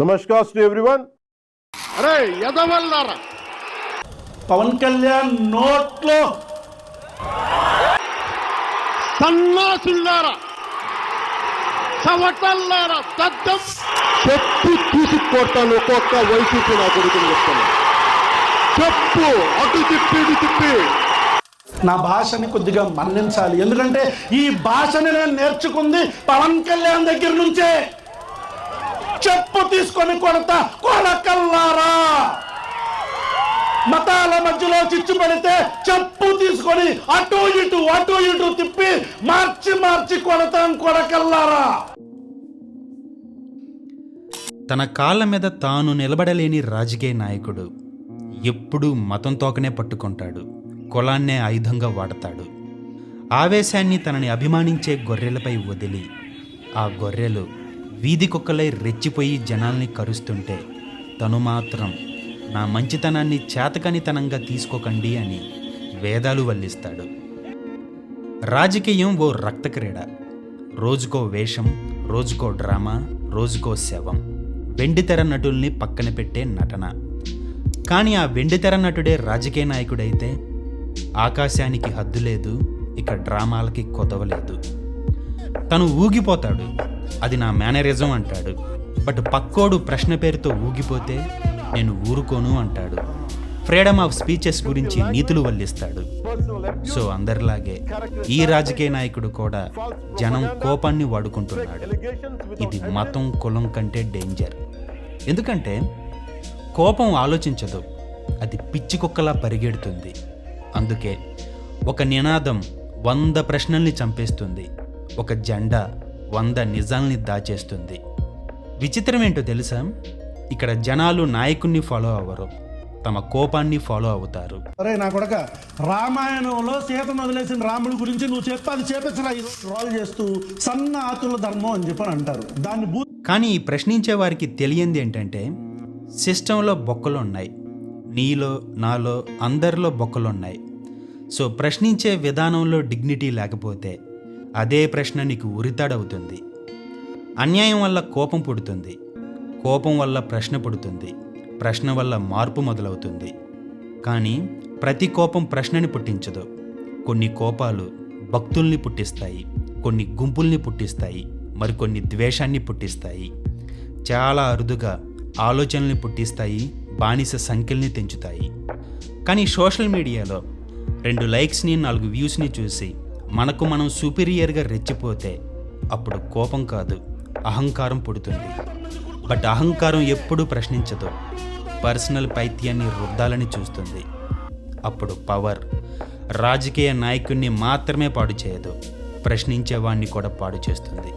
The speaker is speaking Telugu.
नमस्कार to everyone. అరే యదవల్లారా పవన్ కళ్యాణ్ నోట్లో సన్నాసుల్లారా చవటల్లారా దద్దం చెప్పు తీసుకొడతాను ఒక్కొక్క వైసీపీ నా కొడుకుని చెప్తాను. చెప్పు అటు తిప్పి ఇటు తిప్పి. నా భాషని కొద్దిగా మన్నించాలి, ఎందుకంటే ఈ భాషని నేను నేర్చుకుంది పవన్ కళ్యాణ్ దగ్గర నుంచే. చెప్పు తీసుకొని కొడతా కొడకల్లారా. మతాల మధ్యలో చిచ్చు పెడితే చెప్పు తీసుకొని అటు ఇటు తిప్పి మార్చి కొడతాం కొడకల్లారా. తన కాళ్ళ మీద తాను నిలబడలేని రాజకీయ నాయకుడు ఎప్పుడూ మతం తోకనే పట్టుకుంటాడు, కులాన్నే ఆయుధంగా వాడతాడు. ఆవేశాన్ని తనని అభిమానించే గొర్రెలపై వదిలి ఆ గొర్రెలు వీధి కుక్కలై రెచ్చిపోయి జనాల్ని కరుస్తుంటే తను మాత్రం నా మంచితనాన్ని చేతకనితనంగా తీసుకోకండి అని వేదాలు వల్లిస్తాడు. రాజకీయం ఓ రక్త క్రీడ. రోజుకో వేషం, రోజుకో డ్రామా, రోజుకో శవం. వెండితెర నటుల్ని పక్కన పెట్టే నటన. కానీ ఆ వెండితెర నటుడే రాజకీయ నాయకుడైతే ఆకాశానికి హద్దు లేదు, ఇక డ్రామాలకి కొదవలేదు. తను ఊగిపోతాడు, అది నా మేనరిజం అంటాడు. బట్ పక్కోడు ప్రశ్న పేరుతో ఊగిపోతే నేను ఊరుకోను అంటాడు. ఫ్రీడమ్ ఆఫ్ స్పీచెస్ గురించి నీతులు వల్లిస్తాడు. సో అందరిలాగే ఈ రాజకీయ నాయకుడు కూడా జనం కోపాన్ని వాడుకుంటున్నాడు. ఇది మతం కులం కంటే డేంజర్. ఎందుకంటే కోపం ఆలోచించదు, అది పిచ్చి కుక్కలా పరిగెడుతుంది. అందుకే ఒక నినాదం 100 ప్రశ్నల్ని చంపేస్తుంది, ఒక జెండా 100 నిజాల్ని దాచేస్తుంది. విచిత్రం ఏంటో తెలుసా? ఇక్కడ జనాలు నాయకుణ్ణి ఫాలో అవ్వరు, తమ కోపాన్ని ఫాలో అవుతారు. అరే నా కొడక, రామాయణంలో సీతను వదిలేసిన రాముడి గురించి నువ్వు చెప్పాలి చేపించరా రోల్ చేస్తూ సన్న ఆతుల ధర్మం అని చెప్పని అంటారు. దాన్ని కానీ ఈ ప్రశ్నించే వారికి తెలియంది ఏంటంటే సిస్టంలో బొక్కలు ఉన్నాయి, నీలో నాలో అందరిలో బొక్కలు ఉన్నాయి. సో ప్రశ్నించే విధానంలో డిగ్నిటీ లేకపోతే అదే ప్రశ్న నీకు ఉరితాడవుతుంది. అన్యాయం వల్ల కోపం పుడుతుంది, కోపం వల్ల ప్రశ్న పుడుతుంది, ప్రశ్న వల్ల మార్పు మొదలవుతుంది. కానీ ప్రతి కోపం ప్రశ్నని పుట్టించదు. కొన్ని కోపాలు భక్తుల్ని పుట్టిస్తాయి, కొన్ని గుంపుల్ని పుట్టిస్తాయి, మరికొన్ని ద్వేషాన్ని పుట్టిస్తాయి. చాలా అరుదుగా ఆలోచనల్ని పుట్టిస్తాయి, బానిస సంఖ్యల్ని తెంచుతాయి. కానీ సోషల్ మీడియాలో 2 లైక్స్ని 4 వ్యూస్ని చూసి మనకు మనం సుపీరియర్గా రెచ్చిపోతే అప్పుడు కోపం కాదు, అహంకారం పుడుతుంది. బట్ అహంకారం ఎప్పుడూ ప్రశ్నించదు, పర్సనల్ పైత్యాన్ని రుద్దాలని చూస్తుంది. అప్పుడు పవర్ రాజకీయ నాయకుడిని మాత్రమే పాడు చేయదు, ప్రశ్నించేవాడిని కూడా పాడు చేస్తుంది.